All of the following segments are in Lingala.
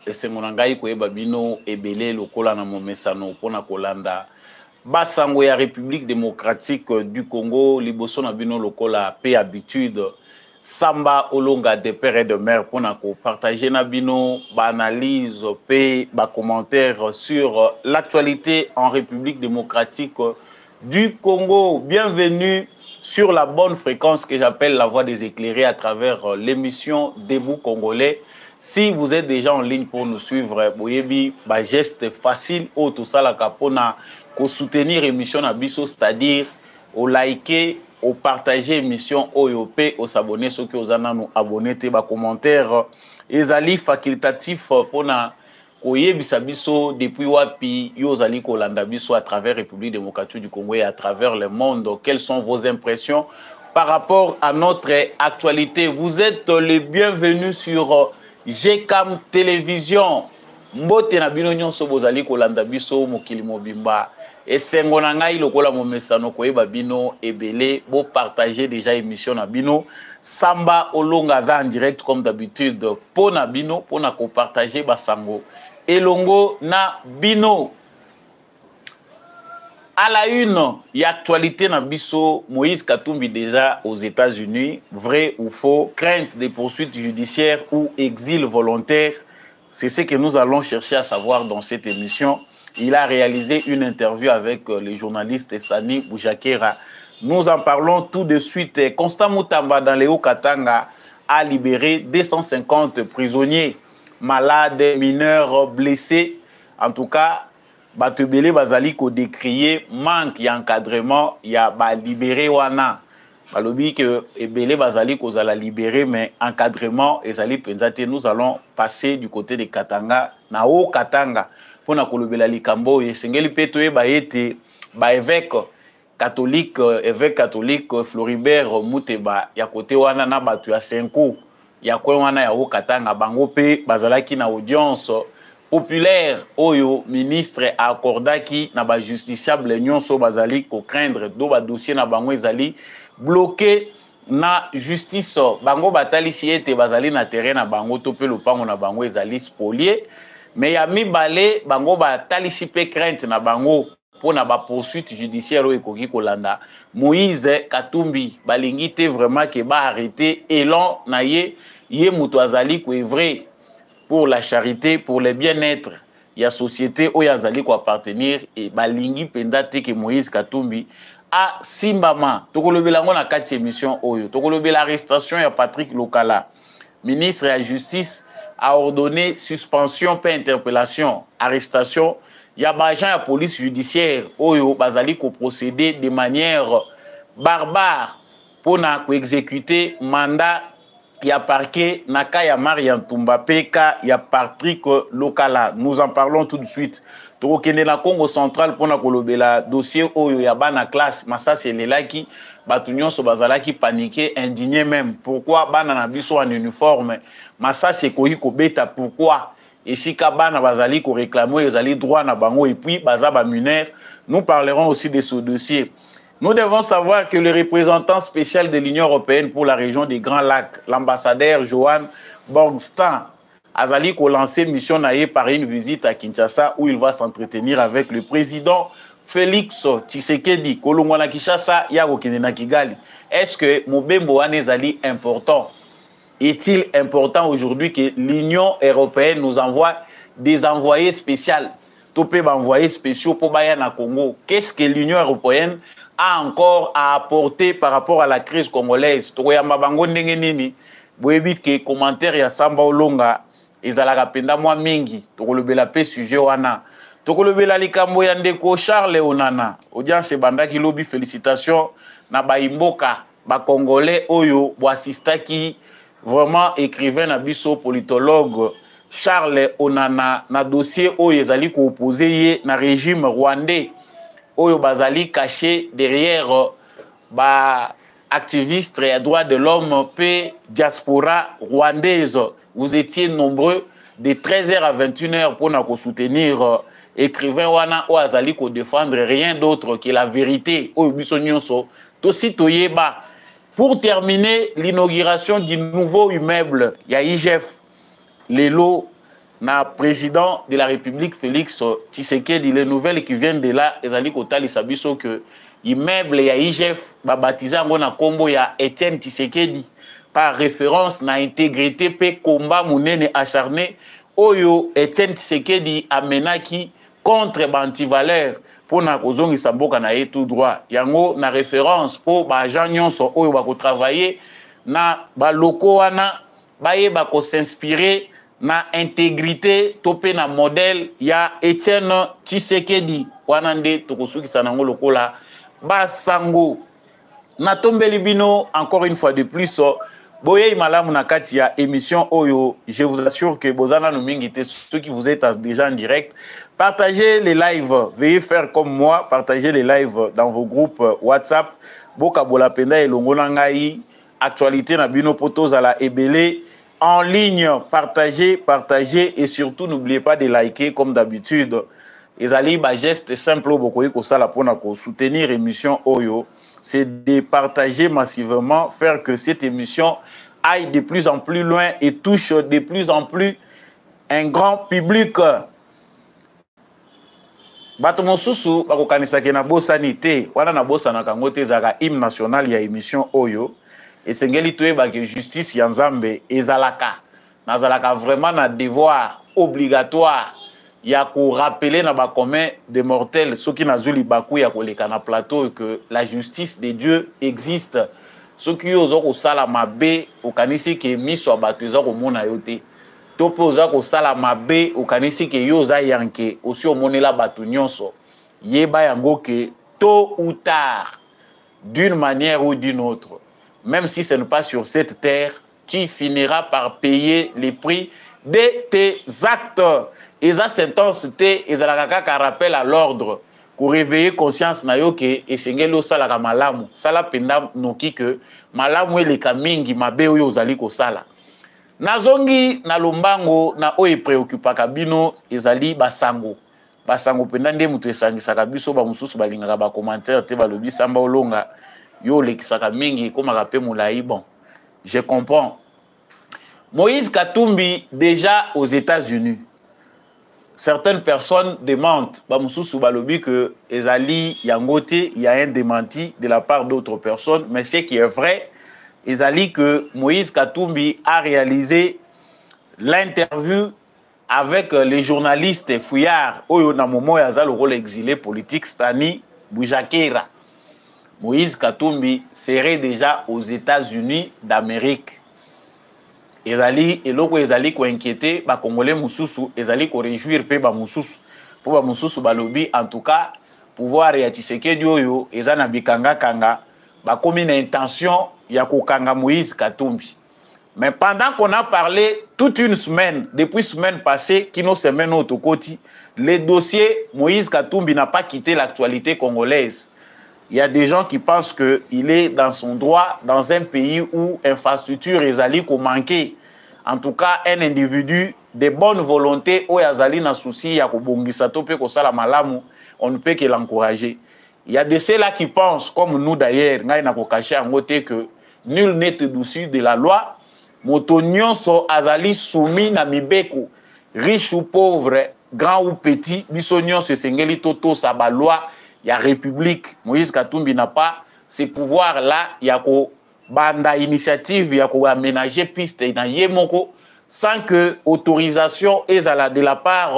esengonangai koyeba bino ebele lokola na momesano pona kolanda basango ya République démocratique du Congo liboso na bino lokola pe habitude Samba Olonga de père et de mère pona ko partager na bino ba analyse pe ba commentaire sur l'actualité en République démocratique du Congo. Bienvenue sur la bonne fréquence que j'appelle la voix des éclairés à travers l'émission Debout Congolais. Si vous êtes déjà en ligne pour nous suivre, boyebi ba geste facile au tout ça la capona ko soutenir émission na biso, c'est-à-dire au liker, au partager émission OYOP, au s'abonner ceux qui osent nous abonner te ba commentaire ezali facultatif pour na koyebisa biso depuis wapi yo zali kolanda biso à travers République démocratique du Congo et à travers le monde. Quelles sont vos impressions par rapport à notre actualité? Vous êtes les bienvenus sur GCAM Télévision. Mbote na bino nyonso bozali kolanda biso mokili mobimba. Esengo na ngai lokola momesano koyeba bino ebele bo partager déjà émission na bino. Samba Olonga za en direct comme d'habitude pona bino pona ko partager basango elongo na bino. À la une, il y a actualité na biso, Moïse Katumbi déjà aux États-Unis, vrai ou faux, crainte des poursuites judiciaires ou exil volontaire. C'est ce que nous allons chercher à savoir dans cette émission. Il a réalisé une interview avec le journaliste Sani Boujakera. Nous en parlons tout de suite. Constant Moutamba dans les Hauts-Katanga a libéré 250 prisonniers, malades, mineurs, blessés. En tout cas, Batebele Bazali ko décrié manque d'encadrement, il y a libéré wana. Balobi que Ebele Bazali ko zala libéré mais encadrement ezali penzate. Nous allons passer du côté de Katanga na Haut Katanga pour na kolobela likambo yesengeli petoye ba ete ba évêque catholique Floribert Muteba ya côté wana na batu ya Senko ya kwa wana ya Haut Katanga bango pe bazalaki na audience populaire oyo ministre accordaki na ba justiciable nyonso bazali ko craindre do ba dossier na bango ezali bloqué na justice bango batali si ete bazali na terrain na bango to pe lopango na bango ezali spolié mais ya mibale bango batali si pe crainte na bango pona ba poursuite judiciaire o ekoki kolanda Moïse Katumbi balingi te vraiment ke ba arrêter elan na ye muto azali ko vrai pour la charité, pour le bien-être, il y a société où il y a zali ko appartenir et balingi pendate que Moïse Katumbi a Simbama. Tokolobe lango na 4e émission oyo. Tokolobe l'arrestation ya Patrick Lokala. Ministre de la Justice a ordonné suspension per interpellation, arrestation. Il y a agent de police judiciaire oyo bazali ko procéder de manière barbare pour na ko exécuter mandat. Il y a parquet Naka ya Marian Tumba Peka, il y a Patrick Lokala. Nous en parlons tout de suite. Tokende na Congo central pour na kolobela dossier oyo ya bana classe massa c'est lelaki batunyon so bazalaki paniqué indigné même. Pourquoi bana na biso en uniforme massa c'est koyi ko beta pourquoi et si ka bana bazali ko réclamer ezali droit na bango et puis baza ba mineur. Nous parlerons aussi de ce dossier. Nous devons savoir que le représentant spécial de l'Union européenne pour la région des Grands Lacs, l'ambassadeur Johan Borgstan, Azali ko lancé mission naïe par une visite à Kinshasa où il va s'entretenir avec le président Félix Tshisekedi. Kolongwana Kinshasa, Yako Kenena Kigali. Est-ce que Mobembo Anezali important? Est-il important aujourd'hui que l'Union européenne nous envoie des envoyés spéciaux? Topé envoyés spéciaux pour Bayana Congo. Qu'est-ce que l'Union européenne a encore à apporter par rapport à la crise congolaise? Tokoyamba bango ndenge nini boyebi ke commentaire ya Samba Olonga ezalaka penda mwa mingi tokolobela pe sujet wana tokolobela likambo ya ndeko Charles Onana audience bandaki lobi félicitations na baimboka ba congolais oyo bo assistaki vraiment écrivain na biso politologue Charles Onana na dossier oyo ezali ko opposer ye na régime rwandais oyo bazali caché derrière ba activistes et droits de l'homme pe diaspora rwandaise. Vous étiez nombreux de 13h à 21h pour nous soutenir écrivain wana o azali ko défendre rien d'autre que la vérité oyo biso nyonso to citoyeba. Pour terminer l'inauguration du nouveau immeuble ya IGF Lelo na président de la République Félix Tshisekedi. Les nouvelles qui viennent de là, ezali kotalisa biso que immeuble ya IGF baptisé yango na kombo ya Etienne Tshisekedi par référence na intégrité pe combat munene acharné oyo Etienne Tshisekedi amenaki contre bantivaleur pour na kozongisa mboka na ye tout droit. Yango na référence pour ba agent nyonso oyo ba ko travailler na ba loko wana baye ba ko s'inspirer na intégrité topé na modèle ya Etienne Tshisekedi wana nde tokosukisa nango lokola basango. Na tombeli bino encore une fois de plus boye malamu na kati ya émission oyo. Je vous assure que bozana no mingi te, ceux qui vous êtes déjà en direct, partagez les lives, veuillez faire comme moi, partagez les lives dans vos groupes WhatsApp. Boka bola penda elongo na ngai actualité na bino potos à la ebele en ligne, partagez et surtout n'oubliez pas de liker comme d'habitude. Ezali ba geste simple bokoyi ko sala pona ko soutenir émission oyo, c'est de partager massivement, faire que cette émission aille de plus en plus loin et touche de plus en plus un grand public. Bato mosusu bako kanisa ke na bosani te, wana na bosana kango te zaka hymne national ya émission oyo. Et sengeli toyeba que justice ya Nzambe ezalaka. Nazalaka vraiment na devoir obligatoire ya ko rappeler na ba commun des mortels ceux qui nazuli baku ya koleka na plateau que la justice de Dieu existe. Ceux qui ozo ko sala mabe okanisi ke miso bato ezo ko mona yote. Topo ozo ko sala mabe okanisi ke yoza yanke osi omonela bato nyonso. Yeba yango ke tôt ou tard d'une manière ou d'une autre, même si ce n'est pas sur cette terre, tu finiras par payer les prix de tes actes. Et ça sentence te ezalaka ka rappel à l'ordre pour réveiller conscience na yo ke esengelo sala ka malamu sala penda noki que malamu eleka mingi mabe oyo ozali ko sala. Nazongi na lombango na oyo préoccupaka bino ezali basango. Basango penda nde mutu esangisaka biso ba mususu balingaka ba commentaire te balobi samba olonga yo lekisaka mingi komaka pe molai. Bon, je comprends. Moïse Katumbi déjà aux États-Unis. Certaines personnes demandent, que Ezali Yangote, il y a un démenti de la part d'autres personnes, mais ce qui est vrai, Ezali que Moïse Katumbi a réalisé l'interview avec les journalistes fouillards, Oyo Namomo Yazal, le rôle exilé politique, Stani Boujakera. Moïse Katumbi serait déjà aux États-Unis d'Amérique. Ezali eloko ezali ko inquiéter ba congolais mususu, ezali ko réjouir pe ba mususu pour ba mususu balobi en tout cas pouvoir ya Tshisekedi oyo ezana bikanga kanga ba komi na intention ya ko kanga Moïse Katumbi. Mais pendant qu'on a parlé toute une semaine, depuis semaine passée, qui nos semaines au Tokoti, le dossier Moïse Katumbi n'a pas quitté l'actualité congolaise. Il y a des gens qui pensent qu'il est dans son droit, dans un pays où infrastructure ezali ko manqué. En tout cas, un individu de bonne volonté, où yazali na souci ya ko bongisa to pe ko sala malamu, on ne peut que l'encourager. Il y a de ceux-là qui pensent, comme nous d'ailleurs, ngai na ko cacher en côté que nul n'est au-dessus de la loi. Moto nyonso azali soumis na mibeko, riche ou pauvre, grand ou petit, biso nyonso sengeli toto sa ba loi. Il y a République. Moïse Katumbi n'a pas ces pouvoirs-là. Il y a banda initiative, il y a aménager piste dans Yemoko sans que autorisation ezala de la part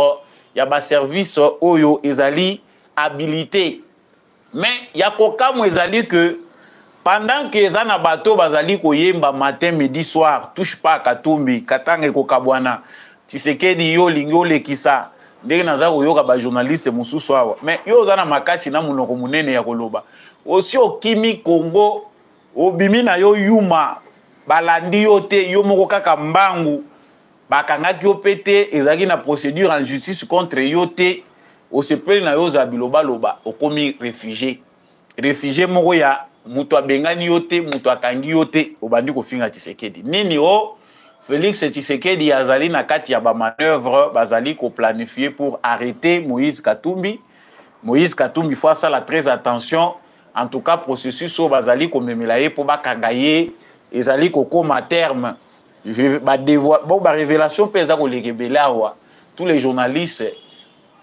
il y a ba service oyo ezali habilité. Mais il y a kokamo ezali que pendant que ezana bato bazali koyemba matin midi soir touche pas Katumbi katange kokabwana Tshisekedi yo lingo lekisa. Ndenge naza koyoka ba journaliste mususu awa mais yo zana makasi na munoko munene ya koloba osi okimi Congo obimi na yo yuma balandi yo te yo moko kaka mbangu bakangaki yo pete ezaki na procédure en justice contre yo te osepeli na yo za biloba loba okomi réfugié moko ya mutu abengani yo te mutu akangi yo te obandi kofinga Tshisekedi nini o Félix Tshisekedi azali na kati ya ba manœuvre bazali ko planifier pour arrêter Moïse Katumbi. Moïse Katumbi faut ça la très attention. En tout cas processus au bazali ko memelaye pour ba kangaye ezali ko koma terme. Je ba dévoiler bon ba révélation peza ko lekebela wa. tous les journalistes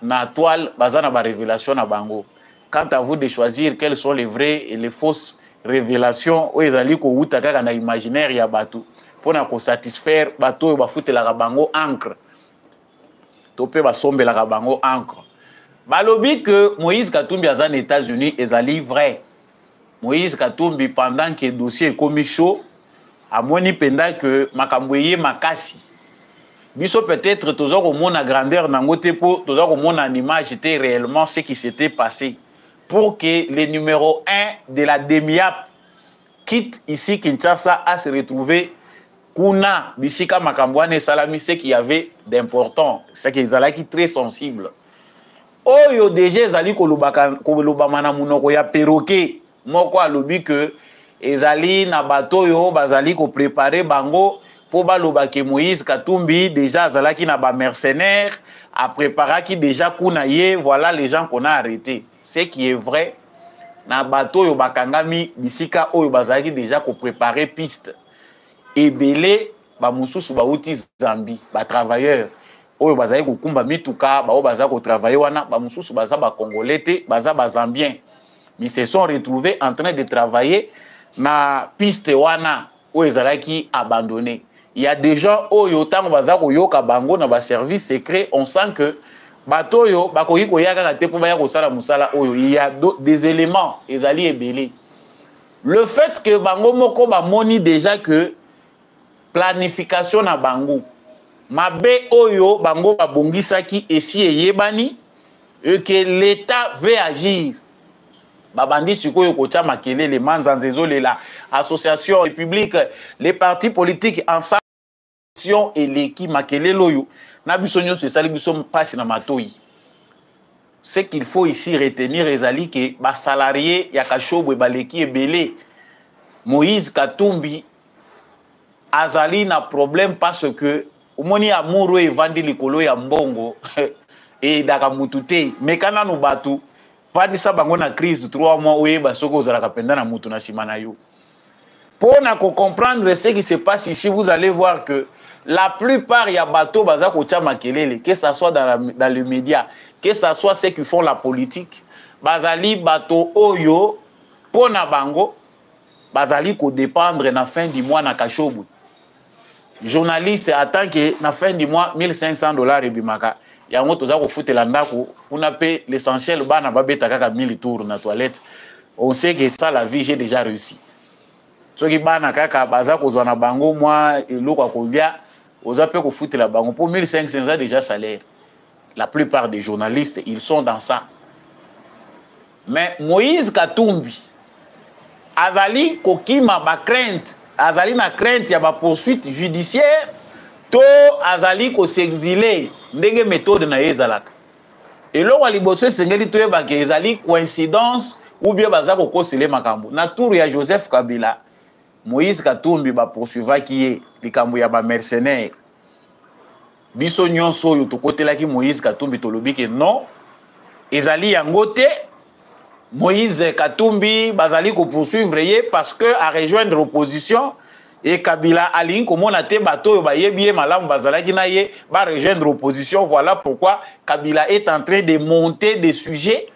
na toile bazana ba révélation na bango. Quant à vous de choisir quelles sont les vraies et les fausses révélations ou ezali ko uta kaka na imaginaire ya bato pona ko satisfaire bato ba futela bango encre. Topé ba sombela bango encre. Balobi que Moïse Katumbi azan États-Unis ezali vrai. Moïse Katumbi pendant que le dossier est commis chaud, a moni penda que makambouye makasi. Biso peut-être toujours au monde à grandeur nangote pour toujours au monde en image était réellement ce qui s'était passé pour que le numéro 1 de la DEMIAP quitte ici Kinshasa à se retrouver kuna bisika makambouane salami ce qu'il y avait d'important, c'est qu'ils allaient qui très sensible. Oyo déjà ezali koloba mana munoko ya perroquet moko alobi que ezali na bato yo bazali ko préparer bango pour baloba ke Moïse Katumbi déjà azalaki na ba mercenaires a préparé qui déjà kuna ye voilà les gens qu'on a arrêtés. Ce qui est vrai na bato yo bakangami bisika oyo bazali déjà ko préparer piste ebele ba mususu ba uti Zambie ba travailleurs oyo bazali ko kumba mituka ba o bazali ko travailler wana ba mususu baza ba congolais te baza ba zambien mais se sont retrouvés en train de travailler na piste wana où ezalaki abandonné. Il y a des gens oyo tango bazali ko yoka bango na ba service secret, on sent que bato yo bakoki ko yaka te po ba ya ko sala musala oyo. Il y a des éléments ezali ebele. Le fait que bango moko ba moni déjà que planification na bango mabe oyo bango babongisaki esi eyebani et que l'État veut agir. Babandi sikoyo kocha makelele manzanzezo lela association publique les partis politiques ensemble et l'équipe makelele oyo na bisonyo c'est ça biso passe na matoi. Ce qu'il faut ici retenir ezali que ba salarié ya kashobwe baleki ebele Moïse Katumbi azali na problème parce que omoni amour et vandi likolo ya mbongo et daka mutute mekana no batu pandisa bango na crise 3 mois oyeba soko ozalaka penda na mutu na sima na yo. Pour comprendre ce qui se passe ici, vous allez voir que la plupart ya bato baza ko tia makelele, que ça soit dans les médias, que ça soit ceux qui font la politique, bazali bato oyo pona bango bazali ko dépendre na fin du mois na kashobu. Journaliste attend que na fin du mois $1,500 ebimaka. Yango toza ko futela ndako kuna pe l'essentiel bana babeta kaka 1000 tours na toilette. On sait que ça la vie j'ai déjà réussi. Soki bana kaka baza ko zwana bango moi eloko akolia oza pe ko futela bango pour 1500 déjà salaire. La plupart des journalistes ils sont dans ça. Mais Moïse Katumbi azali kokima ba crainte, azali na crainte ya ba poursuite judiciaire. To azali ko s'exiler ndenge méthode na ezalaka. Et là wali bosse sengeli to yeba ke ezali coïncidence ou bien bazako kosele makambo. Na tour ya Joseph Kabila, Moïse Katumbi ba poursuivra qui est likambo ya ba mercenaires. Biso nyonso yo to kotelaki Moïse Katumbi tolobi ke non ezali yango te. Moïse Katumbi bazali ko poursuivre ye parce que à rejoindre l'opposition et Kabila alingi komona te bato yo bayebi malamu bazalaki na ye ba rejoindre l'opposition. Voilà pourquoi Kabila est en train de monter des sujets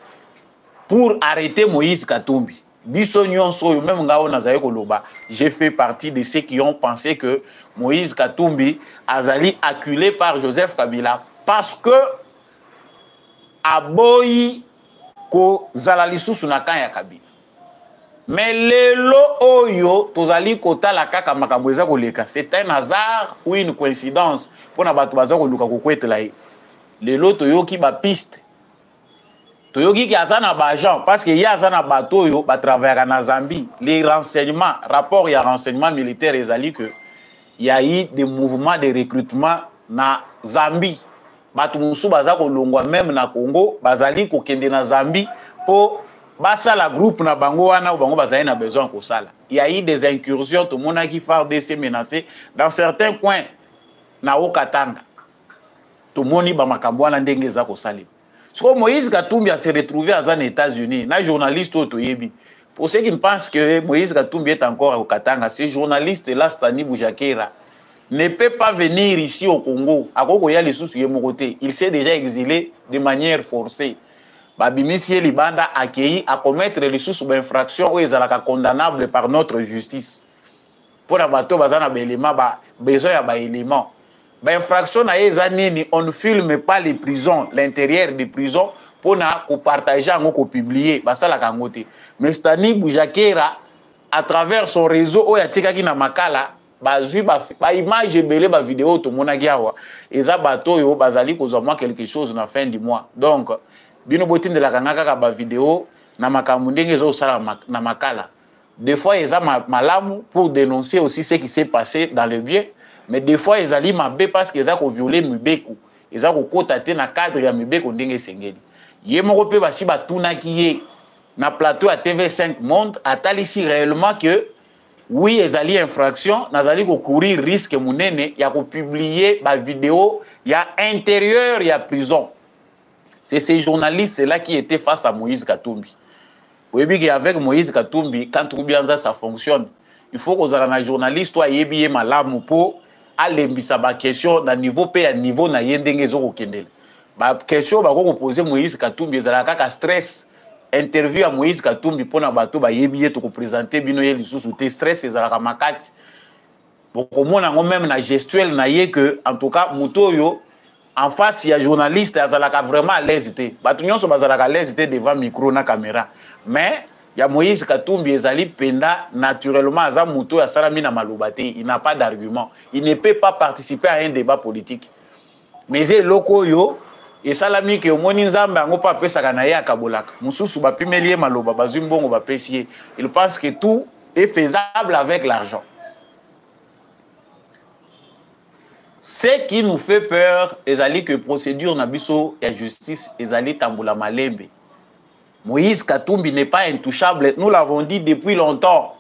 pour arrêter Moïse Katumbi. Biso nyonso yo même ngao nazali koloba, j'ai fait partie de ceux qui ont pensé que Moïse Katumbi azali acculé par Joseph Kabila parce que aboyi ko zala lisusu na kan ya Kabila. Mais lelo oyo tozali kotala kaka makambo eza koleka, c'est un hasard ou une coïncidence pour na bato baza koluka kokwetela ye. Lelo toyoki ba piste toyoki ki azana ba agent parce que ya azana bato oyo ba travailler na Zambie. Les renseignements, rapport ya renseignement militaire ezali que il y a eu des mouvements de recrutement na Zambie. Bato musu baza kolongwa même na Congo bazali kokende na Zambie pour basa la groupe na bango wana bango bazali na besoin ko sala. Il y a eu des incursions, tout le monde qui FARDC menacé dans certains coins na Okatanga. Tout le monde ba makambo wana ndenge za ko sala. So Moïse Katumbi a se retrouvé aux États-Unis, na journaliste auto yebi. Pour ceux qui pensent que Moïse Katumbi est encore au Katanga, ces journalistes là Stani Boujakera, ne peut pas venir ici au Congo. À Congo, il y a les sous côté. Il s'est déjà exilé de manière forcée. Babimisi Libanda accueilli à commettre les sous infractions où ils sont condamnables par notre justice. Pour la bateau, besoin d'éléments. Infraction on ne filme pas les prisons, l'intérieur des prisons pour partager, pour publier. Mais Stani Boujakera, à travers son réseau, où il y a na makala, image belé, vidéo, tout le monde a dit, et ça bateau, bazali kozoma quelque chose na fin du mois. Donc, bino botin de la kanaka ba vidéo, na makamundenge zo sala na makala. Des fois, ils ont malamu pour dénoncer aussi ce qui s'est passé dans le bien, mais des fois, ils ont mabé parce qu'ils ont violé Mibeko. Ils ont cotaté dans le cadre de Mibeko ndenge sengeli. Yemoko pe basi batuna ki na plateau à TV5 Monde attend ici réellement que oui, ils ont infraction, ils ont courir risque munene, il y a publier ba vidéo, il y a intérieur, il y a prison. C'est ces journalistes-là qui étaient face à Moïse Katumbi. Vous voyez qu'avec Moïse Katumbi, quand tout bien ça fonctionne, il faut que les journalistes soient bien malades pour aller à question d'un niveau P à niveau na yendenge zo kendel. Ba question ba ko poser Moïse Katumbi ezalaka stress. Interview à Moïse Katumbi pour na bato ba yebiye to ko présenter bino ye lisusu te stress ezalaka makasi. Bon comment on même na gestuelle na ye que en tout cas mutoyo en face il y a journaliste ezalaka vraiment à l'aise te. Bato nyonso bazalaka à l'aise te devant micro na caméra. Mais il y a Moïse Katumbi ezali penda naturellement aza muto ya salami na malobate, il n'a pas d'argument. Il ne peut pas participer à un débat politique. Mais c'est loko yo et salami ke omoni nzambe ango pa pesa kana ya kabolaka. Mususu ba pimelie maloba bazumbongo ba pesie. Il pense que tout est faisable avec l'argent. Ce qui nous fait peur, ezali que procédure na biso ya justice ezali tambula malembe. Moïse Katumbi n'est pas intouchable. Nous l'avons dit depuis longtemps.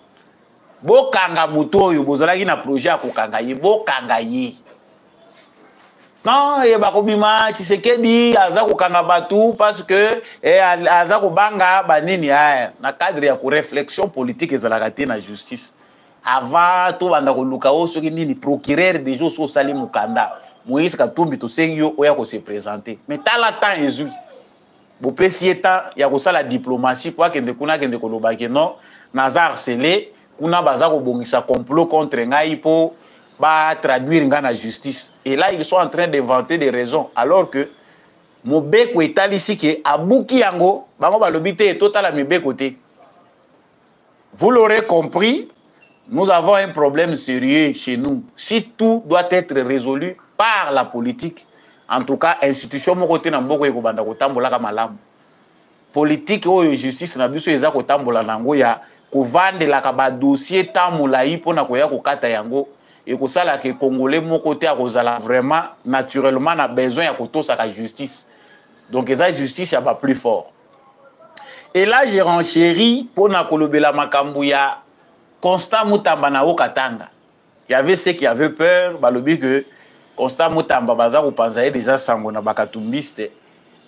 Bokanga mutoyo, bozalaki na projet à kokanga ye, bokanga ye. Non, bakobima Tshisekedi aza kokanga batu parce que aza kobanga banini aya na cadre ya ko réflexion politique ezalaka te na justice. Avant to banda ko luka o soki nini procureur des jours so sali mukanda. Moïse Katumbi to sengyo oya ko se présenter. Mais tala temps ezui. Bopesi eta ya kosala diplomatie pour que ndekuna kende kolobaki non naza harcelé kuna baza ko bongisa complot contre ngai po ba traduire nga na justice et là ils sont en train d'inventer des raisons alors que mobeko etali sike abuki yango bango balobi te total mibeko te. Vous l'aurez compris, nous avons un problème sérieux chez nous. Si tout doit être résolu par la politique, en tout cas, institution mo côté na mboko eko banda ko tambola ka malamu. Politique o justice na biso eza ko tambola nango ya ko vandela ka ba dossier tamula yi pona ko ya ko kata yango et ko sala ke congolais mo côté a kozala vraiment naturellement na besoin ya ko tosa ka justice. Donc eza justice ya ba plus fort. Et là j'ai renchéri pona kolobela makambu ya Constant Mutamba na Okatanga. Il y avait ceux qui avaient peur, balobi que Constant Mutamba baza upanzaye déjà sango na bakatumbiste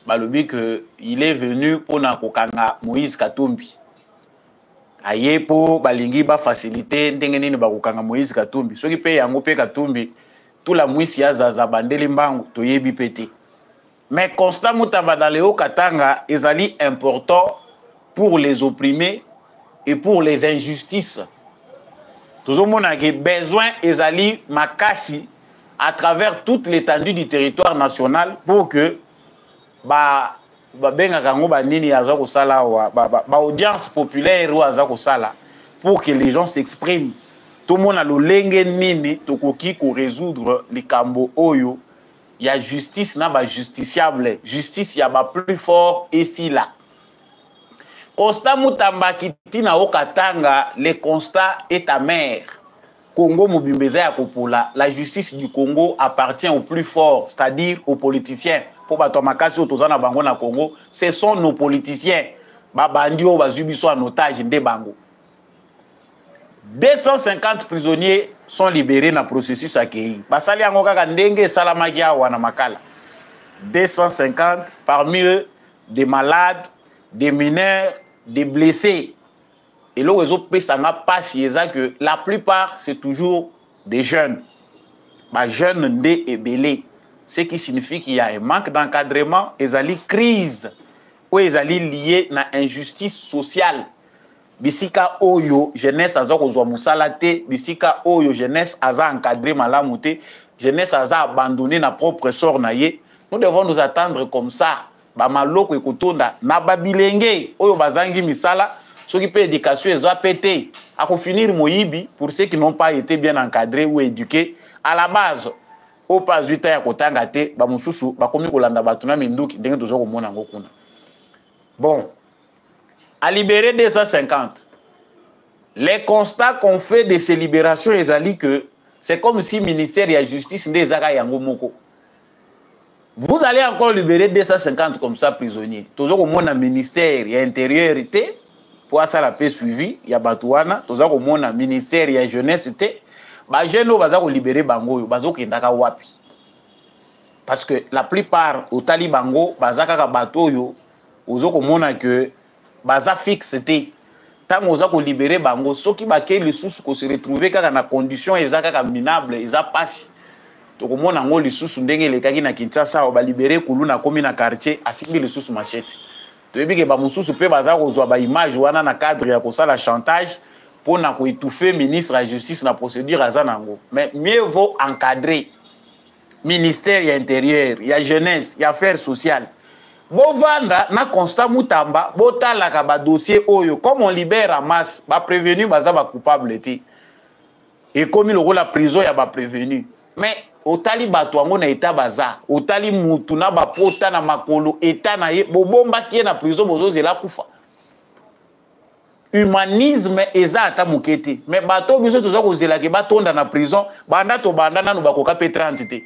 balobi que il est venu pour na kokanga Moïse Katumbi aye po balingi ba faciliter ndenge nini ba kokanga Moïse Katumbi soki pe yango pe Katumbi tout la mwisi ya zaza bandeli mbangu toyebi pété. Mais Constant Mutamba dans le Okatanga ezali important pour les opprimés et pour les injustices. Tout le monde a besoin ezali makasi à travers toute l'étendue du territoire national pour que audience populaire pour que les gens s'expriment. Tout le monde a le lenge nini tokoki ko résoudre les kambo oyo. Il y a justice na ba justiciable, justice ya ba plus fort ici là. Constant Mutamba kitina Okatanga, le constat est amer. Congo Mobimbeza ya Kopola, la justice du Congo appartient aux plus forts, c'est-à-dire aux politiciens. Pour Batomakasi Otozana Bango na Congo, ce sont nos politiciens. Babandio Bazubiso en otage de Bango. 250 prisonniers sont libérés dans le processus accueilli. Basali Angoka Ndenge Salamagia Wana Makala. 250, parmi eux, des malades, des mineurs, des blessés. Et le réseau Pesanga passe que la plupart, c'est toujours des jeunes. ba jeune ndé ebélé, ce qui signifie qu'il y a un manque d'encadrement, ezali crise ou ezali lié na injustice sociale. Bisika oyo jeunesse aza kozwa musala te, bisika oyo jeunesse aza encadré malamu te, jeunesse aza abandonné na propre sort na ye. Nous devons nous attendre comme ça. Ba maloko ekotonda na babilenge oyo bazangi misala, soki pe éducation eza pété, ako finir moyibi pour ceux qui n'ont pas été bien encadrés ou éduqués à la base. Au pas 8 ans ya kotanga te, ba mususu bakomi kolanda batuna minduki ndenge tozo komona ngo kuna. Bon, à libérer 250. Les constats qu'on fait de ces libérations, ezali que c'est comme si le ministère de la Justice n'ezaka yango moko. Vous allez encore libérer 250 comme ça prisonniers. Toujours au monde ministère, il y a intériorité, pour ça la paix suivie, il y a Batouana, toujours au monde ministère, il y a jeunesse, bah jeunes baza ko libérer bango, bazo kendaka wapi. Parce que la plupart au talibango, baza kaka bato yo, ozo ko mona que baza fixe te. Tant oza ko libérer bango, soki baké les sous ko se retrouver kaka na condition ezaka kaka minable, eza passe. Tokomona ngo lisusu ndenge lekaki na Kinshasa ba libérer kulu na komi na quartier asimbi lisusu machete. Toyebi ke ba mususu pe baza kozwa ba image wana na cadre ya kosala chantage pour na ko étouffer ministre de la justice na procédure azanango. Mais mieux vaut encadrer ministère ya intérieur, ya jeunesse, ya affaires sociales. Bovanda na constat mutamba botala ka ba dossier oyo comme on libère en masse ba prévenu baza ba coupable té. Et comme il aura la prison ya ba prévenu. Mais otali bato ango na eta baza, otali mutu na ba pota na makolo eta na ye bobomba kie na prison bozo zela kufa. Humanisme eza ata mukete, mais bato biso toza ko zela ke batonda na prison, banda to banda nanu bakoka pe 30 te.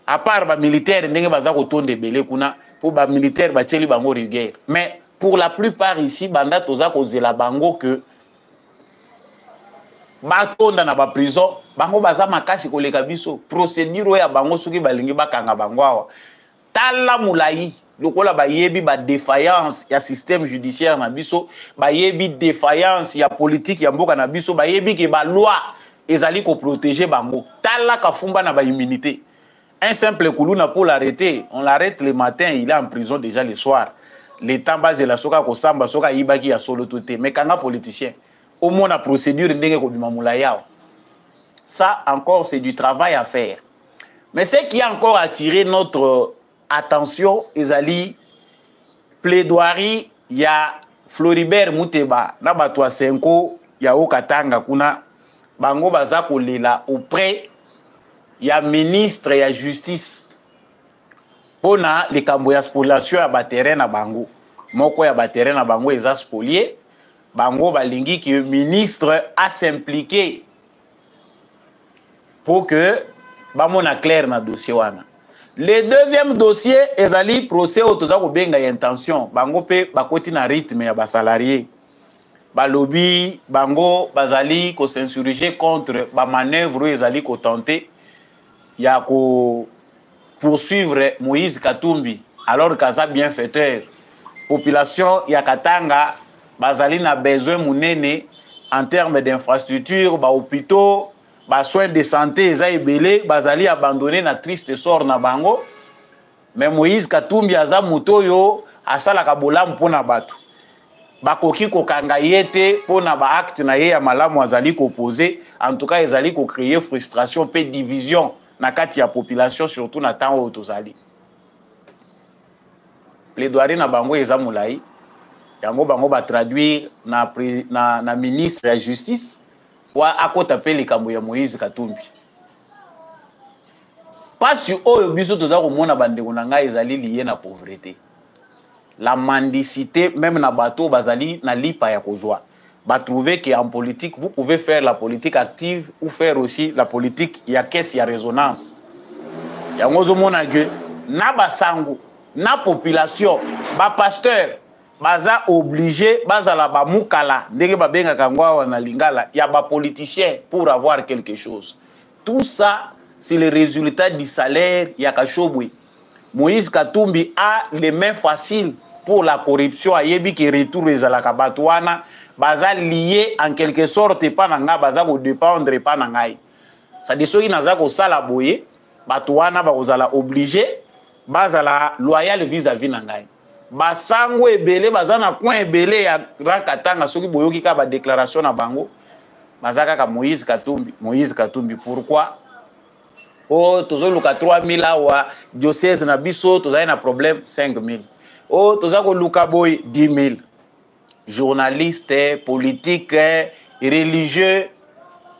À part ba militaire ndenge baza ko tonde belé kuna pour ba militaire ba teli bango rigueur. Mais pour la plupart ici banda toza ko zela bango que batonda na ba prison bango baza makasi koleka biso procédure ya bango soki balingi bakanga bango awa tala mulai lokola bayebi ba défaillance ya système judiciaire na biso bayebi défaillance ya politique ya mboka na biso bayebi ke ba loi ezali ko protéger bango tala kafumba na ba immunité. Un simple kuluna pour l'arrêter, on l'arrête le matin, il est en prison déjà le soir. Le temps base la soka ko samba soka ibaki ya solo toté mais kanga politicien au moins la procédure ndenge ko bimamula yao. Ça encore c'est du travail à faire. Mais ce qui a encore attiré notre attention, ezali plaidoirie ya Floribert Muteba na batwa Senko ya Okatanga kuna bango baza kolela auprès ya ministre ya justice pona likambo ya spoliation ya baterrain na bango moko ya baterrain na bango eza spolié bango balingi que ministre a s'impliquer pour que bamona clair na dossier wana. Le deuxième dossier ezali procès au toza ko benga intention bango pe bakoti na rythme ya basalarié balobi bango bazali ko s'insurger contre ba manœuvre ezali ko tenter ya ko poursuivre Moïse Katumbi alors qu'aza bienfaiteur population ya Katanga bazali na besoin munene en termes d'infrastructure ba hôpitaux ba soins de santé eza ebele bazali abandonné na triste sort na bango mais Moïse Katumbi aza moto yo asala ka bolamu pona bato bakoki ko kanga yete pona ba acte na ye ya malamu azali ko poser en tout cas ezali ko créer frustration pe division na kati ya population surtout na temps oyo tozali plaidoirie na bango eza mulai yango bango ba traduire na ministre ya justice wa akota pe likambo ya Moïse Katumbi pasi oyo biso toza komona bandeko na ngai ezali lié na pauvreté la mendicité même na bato bazali na lipa ya kozwa ba trouver que en politique vous pouvez faire la politique active ou faire aussi la politique ya caisse ya résonance yango zo mona que na basango na population ba pasteur baza obligé bazala ba mukala ndenge ba benga kangwa na lingala ya ba politicien pour avoir quelque chose. Tout ça c'est le résultat du salaire ya Kashobwe. Moïse Katumbi a les mains faciles pour la corruption ayebi ki retour ezala ka batwana baza lié en quelque sorte pas nanga baza ko dépendre pas nangai. ça dit soki naza ko sala boye bato wana bakozala obligé bazala loyal vis-à-vis na ngai basango ebele baza na coin ebele ya Grand Katanga soki boyoki ka ba déclaration na bango baza kaka Moïse Katumbi pourquoi oh tozoluka 3000 awa diocèse na biso tozali na problème 5000 oh tozako luka boy 10000 journalistes politiques religieux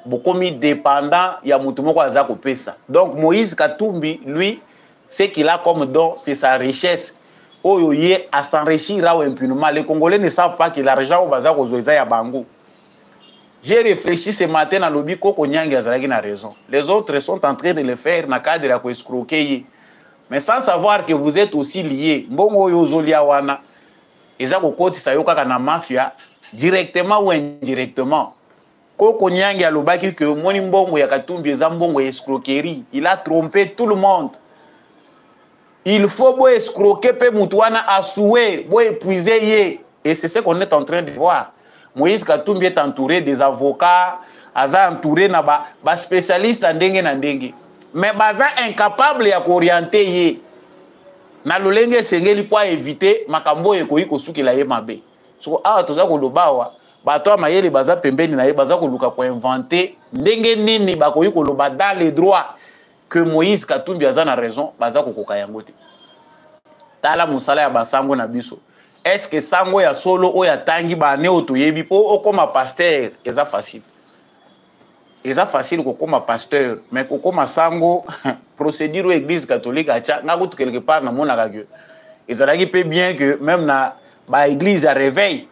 bokomi dépendant ya mutu moko aza kopesa. Donc Moïse Katumbi lui ce qu'il a comme don c'est sa richesse oyo ye à s'enrichir impunément. Les Congolais ne savent pas que l'argent au bazar aux oisa ya bango. J'ai réfléchi ce matin à l'obi Koko Nyangi azalaki na raison. Les autres sont en train de le faire na cadre ya ko escroquer. Mais sans savoir que vous êtes aussi liés. Mbongo oyo zolia wana eza ko kotisa yo kaka na mafia directement ou indirectement. Koko Nyangi alobaki que moni mbongo ya Katumbi eza mbongo ya escroquerie. Il a trompé tout le monde. Il faut bo escroquer pe mutuana a souhait, bo épuiser ye. Et c'est ce qu'on est en train de voir. Moïse Katumbi est entouré des avocats, aza entouré na ba spécialiste ndenge na ndenge. Mais baza incapable ya orienter ye. Na lolenge sengeli pour éviter makambo ekoyi kosukela ye mabe. So toza ko lobawa bato mayele baza pembeni na ye baza ko luka ko inventer ndenge nini bakoyi ko loba dans les droits que Moïse Katumbi aza na raison baza ko koka yango te. Tala musala ya basango na biso. Est-ce que sango ya solo o ya tangi ba ne otoyebi po okoma pasteur eza facile. Eza facile ko koma pasteur mais ko koma sango procédure église catholique acha ngakutu quelque part na mona ka que ezalaki pe bien que même na ba église à réveil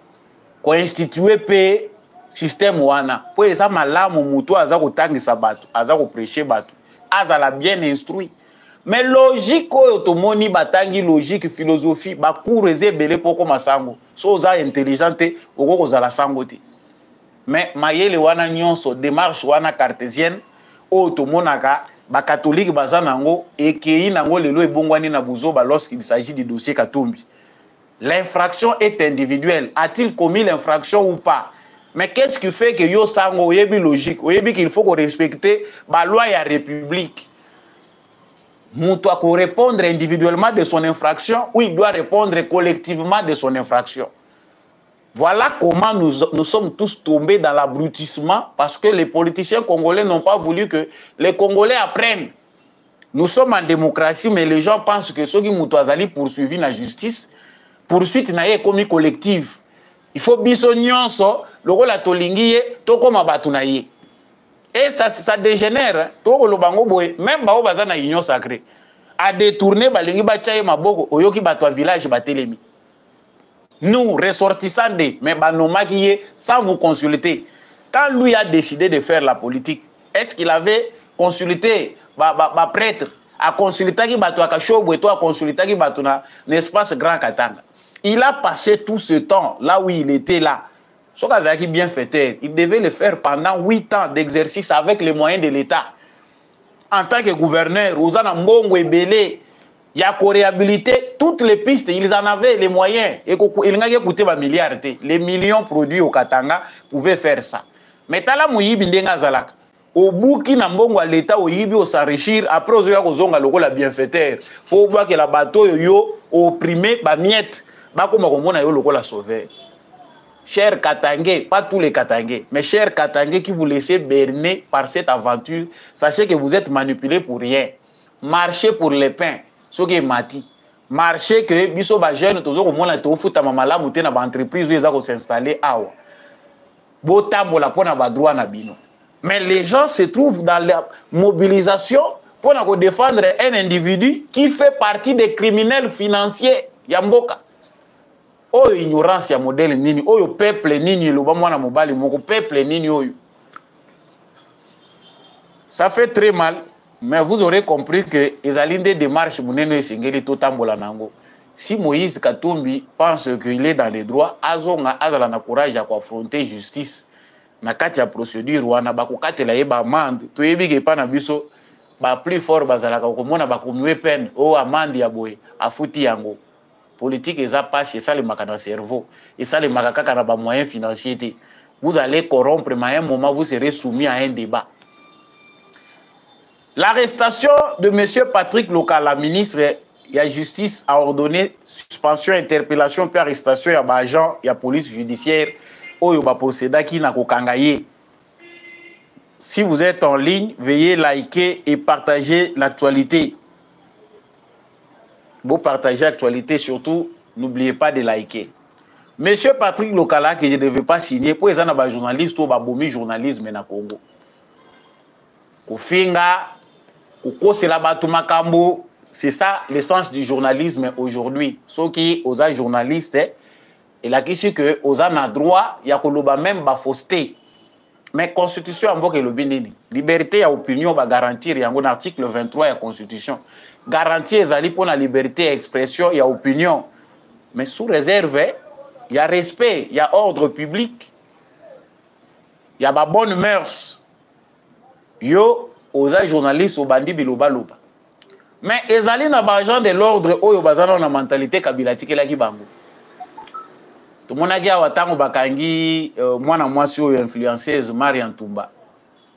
ko instituer pe système wana po eza malamu mutu aza ko tangisa bato aza ko prêcher bato azala bien instruit. Mais logique oyo tomoni batangi logique philosophie ba cours ezebele poko masango so za intelligente okoko za la sango te. Mais mayele wana nyonso démarche wana cartésienne oyo tomonaka ba catholique baza nango ekei nango lelo ebongwani na buzoba lorsqu'il s'agit du dossier Katumbi. L'infraction est individuelle. A-t-il commis l'infraction ou pas? Mais qu'est-ce qui fait que yo sango oyebi logique oyebi qu'il faut qu'on respecte ba loi ya république? Moutou doit répondre individuellement de son infraction ou il doit répondre collectivement de son infraction. Voilà comment nous sommes tous tombés dans l'abrutissement parce que les politiciens congolais n'ont pas voulu que les Congolais apprennent. Nous sommes en démocratie, mais les gens pensent que ceux qui Moutou Azali poursuivi la justice, poursuite n'a pas commis collective. Il faut bisognoso, le rôle à tolingi, to comme abatunaye. Et ça dégénère, même bao baza na union sacrée. A détourner balingi bachaye maboko oyoki bato village batelemi. Nous ressortissants de mais banoma qui sans vous consulter. Quand lui a décidé de faire la politique, est-ce qu'il avait consulté ba prêtre a consulté qui bato akashobo et toi consulté qui bato na l'espace Grand Katanga. Il a passé tout ce temps là où il était là. Sokazaki bien fait, il devait le faire pendant 8 ans d'exercice avec les moyens de l'État. En tant que gouverneur, Rosana Mbongo et Belé, il y a qu'à réhabiliter toutes les pistes, ils en avaient les moyens. Et il n'a pas coûté des milliards. Les millions produits au Katanga pouvaient faire ça. Mais tala Mouyibi Ndenga Zalak. Au bout qui n'a Mbongo à l'État, au Yibi au s'enrichir, après aux Zonga Logo la bienfaiteur. Pour voir que la bateau yo opprimé, ba miette, ba comme on a yo Logo la sauver. Chers Katangais, pas tous les Katangais, mais chers Katangais qui vous laissez berner par cette aventure, sachez que vous êtes manipulés pour rien. Marchez pour les pains, ce qui est mati. Marchez que biso ba jeune tozo ko mona to futa mamala muté na ba entreprise où ils ont s'installer awa. Botambo la pona ba droit na bino. Mais les gens se trouvent dans la mobilisation pour défendre un individu qui fait partie des criminels financiers Yamboka. Oyo ignorance ya modèle nini oyo peuple nini loba mwana mobali moko peuple nini oyo. Ça fait très mal, mais vous aurez compris que ezali des démarches munene esengeli totambola nango. Si Moïse Katumbi pense qu'il est dans les droits, azonga azala na courage à affronter justice na kati ya procédure wana bakokatela ye ba amende toyebi ke pa na biso ba plus fort bazalaka komona bakomiwe peine o amende ya boye afuti yango. Politique et ça passe, et ça le maca dans le cerveau, et ça le maca quand on a moyens financiers. Vous allez corrompre, mais à un moment vous serez soumis à un débat. L'arrestation de M. Patrick Lokala, ministre de la Justice, a ordonné suspension, interpellation, puis arrestation de l'agent de la police judiciaire au procédé qui n'a qu'au. Si vous êtes en ligne, veuillez liker et partager l'actualité. Vous partagez l'actualité, surtout, n'oubliez pas de liker. Monsieur Patrick Lokala, que je ne devais pas signer, pour les journalistes ou les journalisme au Congo. Kofinga, c'est ça l'essence du journalisme aujourd'hui. Ceux qui sont journalistes, et là qui sont que aux a droit, il y a même ba fausseté. Mais constitution en bok le binini. Liberté à opinion va garantir, il y a un article 23 de la constitution. Garantir ezali pour la liberté d'expression, il y a opinion. Mais sous réserve, il y a respect, il y a ordre public. Il y a ba bonne mœurs. Yo aux journalistes au bandi biloba loba. Mais ezali na ba agent de l'ordre oyo bazana na mentalité kabilatike la kibango. Tout le monde a dit que bakangi mwana mwasi oyo influenceuse Marie Ntumba.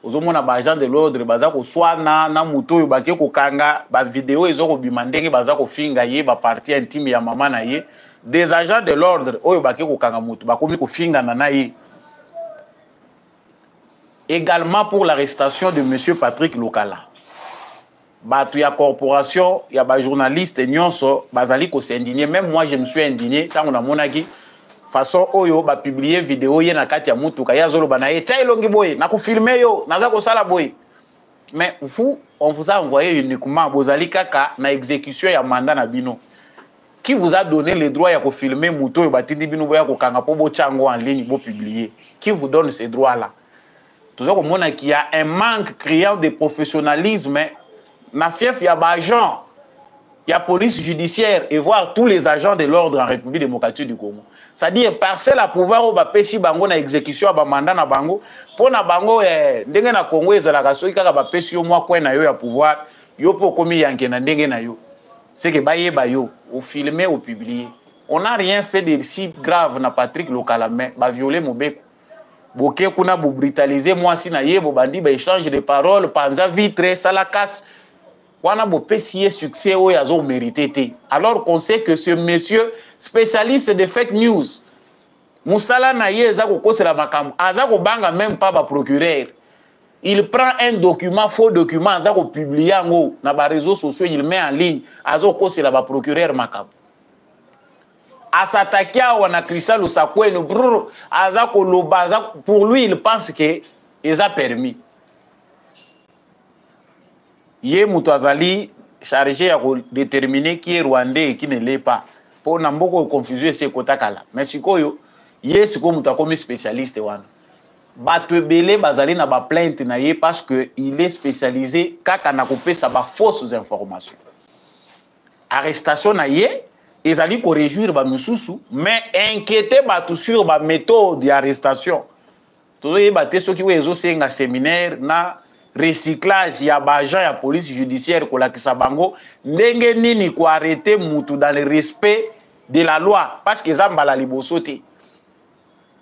Ozomona ba agent de l'ordre baza ko swana na muto oyo bake ko kanga ba vidéo ezo ko bimandenge baza ko finga ye ba partie intime ya mama na ye. Des agents de l'ordre oyo bake ko kanga muto bakomi ko finga na ye. Également pour l'arrestation de M. Patrick Lokala. Batu ya corporation, ya ba journaliste nyonso bazali ko s'indigner. Même moi je me suis indigné tant on a monaki façon oyo ba publier vidéo ye na kati ya mutuka ya zolo bana ye chailongi boy na ko filmer yo naza ko sala boy. Mais vous on vous a envoyé uniquement bozali kaka na exécution ya mandat na bino. Qui vous a donné le droit ya ko filmer muto yo batindi bino boya ko kanga po bo chango en ligne bo publier? Qui vous donne ces droits là? Tout ça comme on a qu'il y a un manque criant de professionnalisme. Ma fief, il y a des agents, il y a la police judiciaire et voir tous les agents de l'ordre en République démocratique du Congo. C'est-à-dire, parcelle à pouvoir, on va pési bango na exécution, à mandat na bango, pour na bango, ndenge na Congo, ils ont la raison, ils ont pési au moins quoi na yo ya pouvoir, yo pour commis yanké na ndenge na yo. C'est que baye bayo, ou filmer, ou publier. On n'a rien fait de si grave na Patrick Lokala, mais ba violer mon bec. Boké kuna bu brutaliser moi si na ye, bo bandi ba échange de paroles, panza vitre, ça la casse. On a beau succès où ils ont mérité. Alors qu'on sait que ce monsieur spécialiste de fake news, Moussala Naye Zako c'est la makam, Azako Banga même pas va procureur. Il prend un document, faux document, Azako publie en haut, dans les réseaux sociaux, il met en ligne, Azako c'est la procureur makam. À s'attaquer à Cristal ou Sakoué, Azako Loba, pour lui il pense que il a permis. Yé Moutouazali chargé à déterminer qui est rwandais et qui ne l'est pas. Pour n'importe confusion c'est kotakala. Mais si koyo yé c'est comme comme spécialiste wana. Batwe belé bazali na ba plainte na yé parce que il est spécialisé kaka na kopé sa ba fausses informations. Arrestation na yé ezali ko réjouir ba mususu mais inquiéter batu sur ba méthode d'arrestation. Tout yé baté ceux qui wezo senga séminaire na recyclage ya bagent ya police judiciaire ko la kisabango ndenge nini ko arrêter mutu dans le respect de la loi parce que zambala liboso te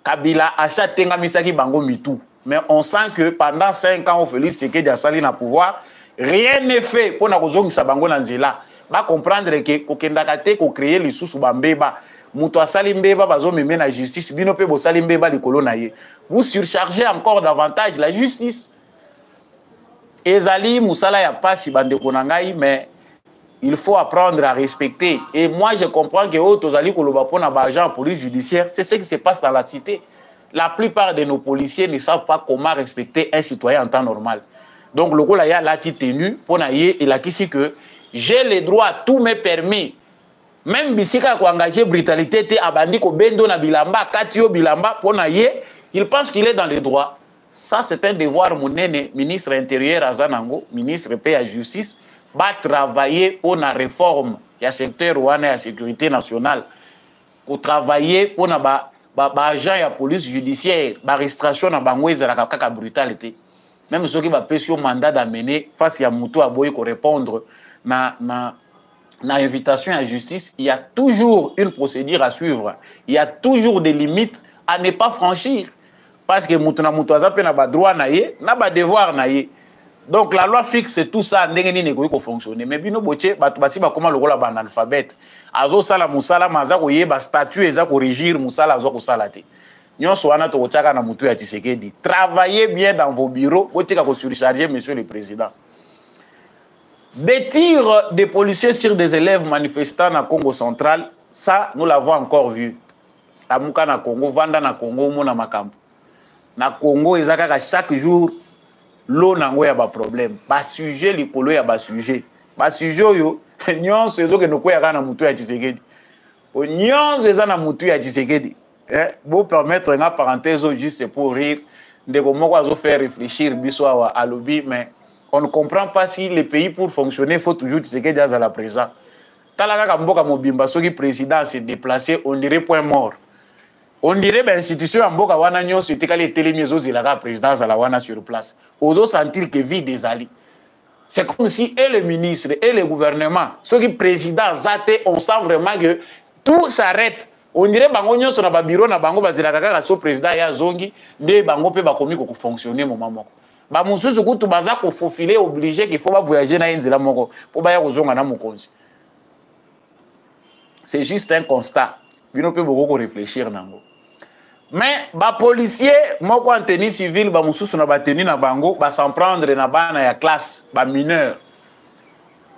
Kabila acha tenga misaki bango mitu mais on sent que pendant 5 ans au Félix Tshisekedi a sali na pouvoir rien n'est fait pour na kozongisa bango na nzela ba comprendre que kokendaka te ko créer lisusu bambeba mutu asali mbeba bazo meme na justice bino pe bo sali mbeba likolo na ye vous surchargez encore davantage la justice. Ezali Moussala ya pasi bande konangai mais il faut apprendre à respecter et moi je comprends que Otozali koloba pona ba agent police judiciaire c'est ce qui se passe dans la cité. La plupart de nos policiers ne savent pas comment respecter un citoyen en temps normal. Donc le là y a la tenu pona yé et la kisi que j'ai le droit tout m'est permis. Même bisika ko engager brutalité te abandi ko bendo na bilamba katio bilamba pona yé il pense qu'il est dans les droits. Ça, c'est un devoir, mon ministre intérieur Azanango, ministre paix et justice, va travailler pour la réforme du secteur de la sécurité nationale, pour travailler pour l'agent de la police judiciaire, la restriction de la brutalité. Même ceux qui vont payer mandat d'amener face à Moutou Aboye pour répondre à l'invitation à la justice, il y a toujours une procédure à suivre. Il y a toujours des limites à ne pas franchir. Parce que Moutona Moutouaza pe na ba droit na ye, na ba devoir na ye. Donc la loi fixe tout ça ndenge nini ko fonctionner mais bino boche bato basi ba koma lokola ba analphabète azo sala musala maza ko yeba statut eza ko régir musala azo ko sala te nyonso wana to chaka na mutu ya Tshisekedi travaillez bien dans vos bureaux botika ko surcharger monsieur le président. Des tirs de policiers sur des élèves manifestants na Congo central, ça nous l'avons encore vu. Amuka na Congo, Vanda na Congo, Mona Makampo. Na Congo, ezaka chaque jour l'eau nango ya ba problème. Ba sujet likolo ya ba sujet. Ba sujet yo nyonso ezoke no koya kana mutu ya Tshisekedi. O nyonso eza na mutu ya Tshisekedi. Vous permettre une parenthèse juste pour rire. Ndeko moko azo faire réfléchir biso à lobby mais on ne comprend pas si le pays pour fonctionner, il faut toujours Tshisekedi à la présence. Talaka mboka mobimba soki président s'est déplacé, on dirait point mort. On dirait ben institution mboka wana nyonso etekali etelemi ezozilaka présidence à la wana sur place. Ozo sentir que vie des alliés. C'est comme si et le ministre et le gouvernement, ceux qui président zate, on sent vraiment que tout s'arrête. On dirait bango nyonso na ba bureau na bango bazilaka kaka so président ya zongi nde bango pe bakomi ko fonctionner moment moko. Ba mususu kutu baza ko faufiler obligé qu'il faut pas voyager na nzela moko po ba ya kozonga na mokonzi. C'est juste un constat. Bino pe beaucoup réfléchir nango. Mais ba policier moko en tenue civile ba mususu na ba tenue na bango ba s'en prendre na bana ya classe ba mineur.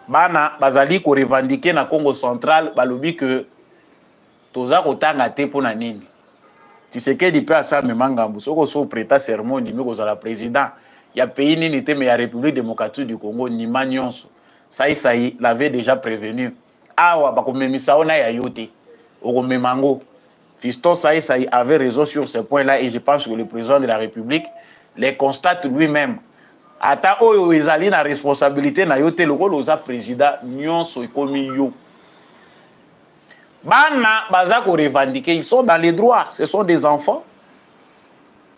Bana bazali ko revendiquer na Congo central ba lobi que toza kotanga te pona nini. Tshisekedi pe asa memangambu soko so prêta serment ndimi kozala président. Il y a pays nini te mais la République démocratique du Congo ni manyonso. Ça l'avait déjà prévenu. Awa bakomemisa ona ya yote. Okomemango. Fiston Saï avait raison sur ce point-là et je pense que le président de la République les constate lui-même. Ata oyo ezali na responsabilité na yote lokolo za président nyonso ekomi yo. Bana baza ko revendiquer, ils sont dans les droits, ce sont des enfants.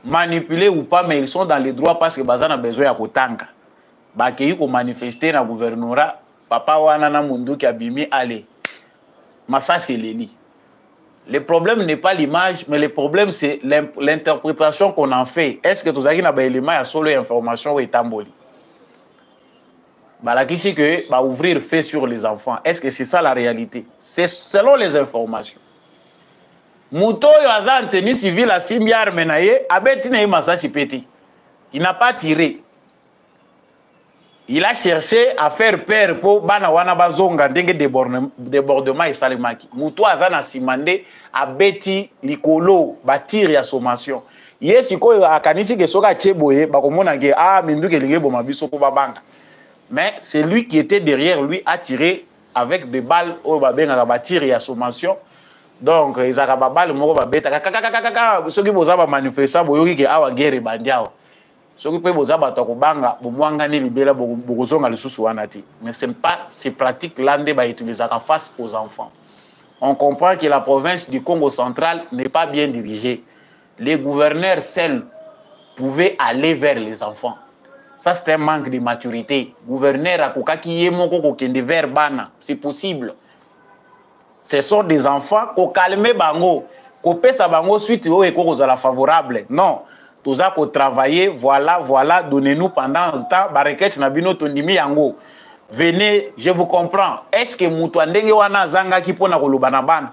Manipulés ou pas, mais ils sont dans les droits parce que bazana besoin ya kotanga. Bakei ko manifester na gouvernorat, papa wana na mundu ki abimi allez. Massa c'est leli. Le problème n'est pas l'image, mais le problème c'est l'interprétation qu'on en fait. Est-ce que tozaki na ba élément ya solo information ou etamboli? Balakisi que ba ouvrir fait sur les enfants. Est-ce que c'est ça la réalité? C'est selon les informations. Mouto yo aza en tenue civile à Simbiar menaye, abeti na masachi peti. Il n'a pas tiré. Il a cherché à faire peur pour bana wana bazonga ndenge débordement et salimaki. Mouto aza na simande abeti likolo batir ya sommation. Yesi ko akanisi ke soka cheboye bakomona ke mindu ke linge boma biso ko babanga. Mais c'est lui qui était derrière lui a tiré avec des balles au babenga batir ya sommation. Donc ils ont babal moko babeta kaka soki boza ba manifesta boyoki ke awa guerre bandiao soki pe boza ba tokobanga bomwanga ni libela bokozonga lisusu wana ti mais c'est pas ces pratiques là nde ba utiliser face aux enfants. On comprend que la province du Congo central n'est pas bien dirigée. Les gouverneurs seuls pouvaient aller vers les enfants. Ça c'est un manque de maturité. Gouverneur akokaki yemoko kokende vers bana, c'est possible. Ce sont des enfants qui calment bango, qui pèsent bango suite au éco la favorable. Non, tous à travailler, voilà, donnez-nous pendant le temps, bareket nabino tondimi yango. Venez, je vous comprends. Est-ce que Moutouandenge wana zanga ki pona kolobana ban?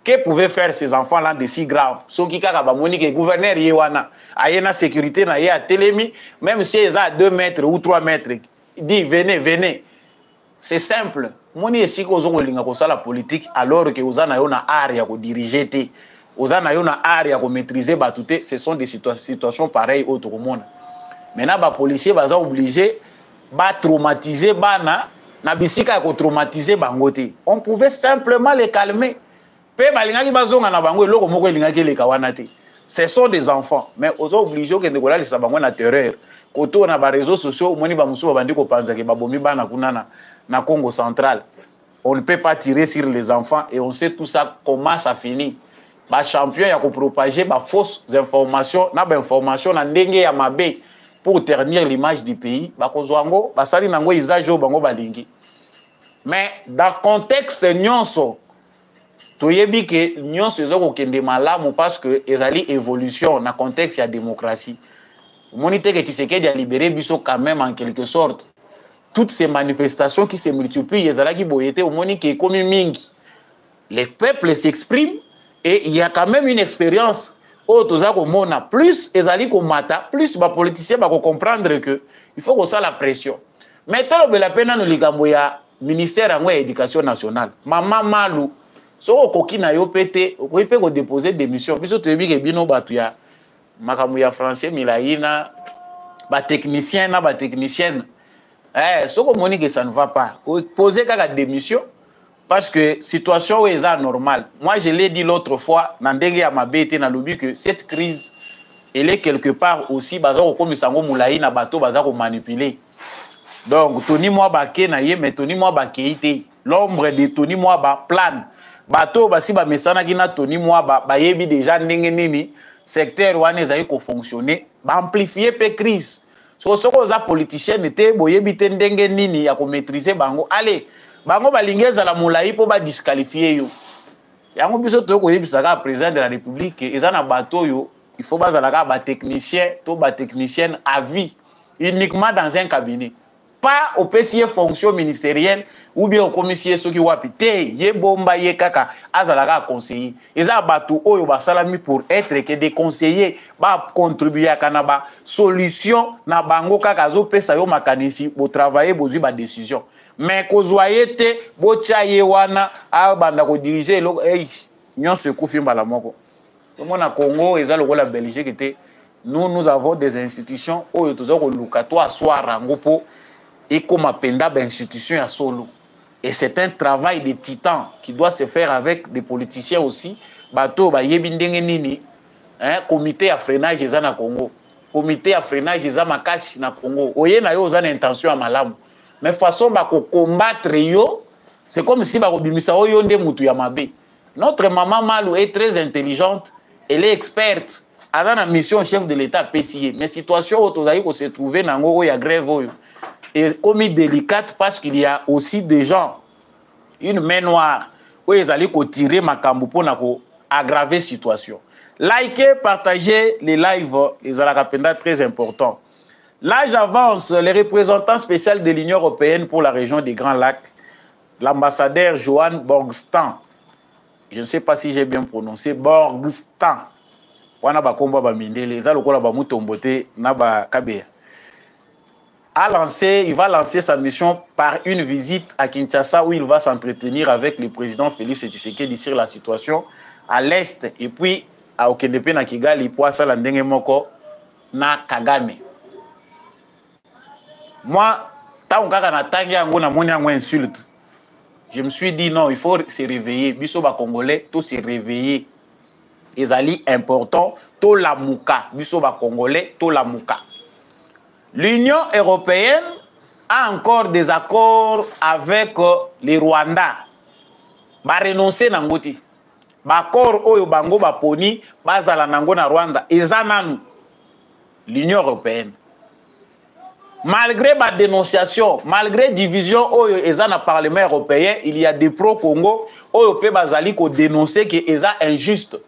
Que pouvaient faire ces enfants-là de si grave? Ceux qui kaka monique gouverneur yewana, ayena sécurité na ye a télémi, même si ils à 2 mètres ou 3 mètres, dit venez. C'est simple. Moni esi ko zongo linga ko sala politique alors que ozana yo na area ko diriger te. Ozana yo na area ko maîtriser batute, ce sont des situations pareilles autres au monde. Maintenant ba policier baza obligé ba traumatiser bana na bisika ko traumatiser bangote. On pouvait simplement les calmer. Pe balinga ki bazonga na bango eloko moko linga ki le kawana te. Ce sont des enfants, mais aux obligés que ndekola lisa bango na terreur. Koto na ba réseaux sociaux moni ba musu ba bandi ko panza ke ba bomi bana kunana na Congo central. On ne peut pas tirer sur les enfants et on sait tout ça comment ça finit. Ba champion ya ko propager ba fausses informations, na ba information na ndenge ya mabe pour ternir l'image du pays. Ba kozwango ba sali nango izajo bango balingi. Mais dans contexte nyonso toyebi ke nyonso ezoko kende malamu parce que ezali évolution na contexte ya démocratie. Monité que Tshisekedi a libéré Bisso quand même en quelque sorte. Toutes ces manifestations qui se multiplient, Yazala qui boyete au Moni qui est comme mingi. Les peuples s'expriment et il y a quand même une expérience. Oh, tout ça comme on a plus, Ezali comme mata, plus les politiciens vont comprendre que il faut qu'on ça la pression. Maintenant, la peine nous ligamboya ministère de l'éducation nationale. Maman Malou, so okoki na yo pété, okoki pe ko déposer démission. Biso tu bi ke bino batu ya makamu ya français milaina, ba technicien na ba technicienne. So ko moni que ça ne va pas. Poser kaka démission. Parce que situation est anormale. Moi, je l'ai dit l'autre fois, dans le but que cette crise, elle est quelque part aussi, comme Sango Moulaï, na bateau, manipuler. Donc, Tony Mwaba Kenaye, mais Tony Mwaba Keite, l'ombre de Tony Mwaba plane. Bateau, si ba mesana kina Tony Mwaba, ba yebi déjà nini, secteur wane zayi ko fonctionner, ba amplifier pe crise. So za politicien était boyebi tendenge nini ya ko maîtriser bango. Allez. Bango balingeza la moulaï pour ba disqualifier yo. Yango biso to ko yebisaka président de la République ezana bateau yo, il faut bazalaka ba technicien to ba technicienne à vie uniquement dans un cabinet. Pas au PCA fonction ministérielle ou bien au commissaire soki wapi te ye bomba ye kaka azalaka conseiller. Eza bateau oyo ba salami pour être que des conseillers ba contribuer à kanaba solution na bango kaka zo pesa yo makanisi pour travailler bozu ba décision. Mais kozwaye te botia ye wana a banda ko diriger lo nyon se koufi mbala moko. Comme na Congo eza lokola Belgique était nous avons des institutions oyo tozo ko luka to assoir rangopo et comme apenda ba institution ya solo. Et c'est un travail de titan qui doit se faire avec des politiciens aussi. Bato ba yebi ndenge nini comité à freinage eza na Congo. Comité à freinage eza makasi na Congo. Oye na yo oza na intention à malamu. Mais façon ba ko combattre yo, c'est comme si ba ko bimisa oyo nde mutu ya mabe. Notre maman Malou est très intelligente, elle est experte. Elle a la mission chef de l'État PCA. Mais situation où tozali ko se trouver nango ya grève oyo. Et comme délicate parce qu'il y a aussi des gens une main noire où ils allaient ko tirer makambo pona ko aggraver situation. Likez, partagez les lives, ils ont très important. Là, j'avance, les représentants spéciaux de l'Union européenne pour la région des Grands Lacs, l'ambassadeur Johan Borgstan, je ne sais pas si j'ai bien prononcé, Borgstan, il va lancer sa mission par une visite à Kinshasa où il va s'entretenir avec le président Félix Tshisekedi sur la situation à l'Est et puis à Okendepe na Kigali pour ça l'andenge moko na Kagame. Moi, tant que insulte, je me suis dit non, il faut se réveiller. Biso ba Congolais, tout se réveiller. Ezali important, tout la mouka. Biso ba Congolais, tout la mouka. L'Union européenne a encore des accords avec les Rwandais. Ba renoncer nangoti. Ba accord oyo bango ba poni, bazala nango na Rwanda. Ezananu. L'Union européenne. Malgré ma dénonciation, malgré division oyo eza na Parlement européen, il y a des pro-Congo oyo pe bazali ko dénoncer que eza injuste.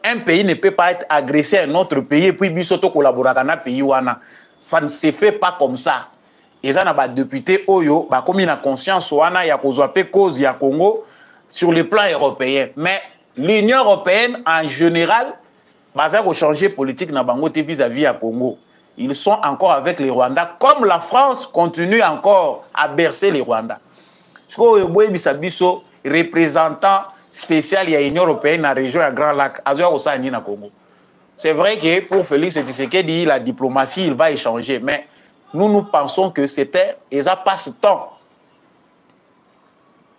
Un pays ne peut pas être agressé à un autre pays et puis bisoto collaboraka na pays wana. Ça ne se fait pas comme ça. Eza na ba député oyo ba komi na conscience wana ya kozwa pe cause ya Congo sur le plan européen. Mais l'Union européenne en général baza ko changer politique na bango te vis-à-vis à Congo. Ils sont encore avec les Rwandais, comme la France continue encore à bercer les Rwandais. Ce que représentant spécial de l'Union européenne dans la région de Grand Lac, à Congo. C'est vrai que pour Félix Tshisekedi, la diplomatie, il va échanger, mais nous pensons que c'était un passe-temps.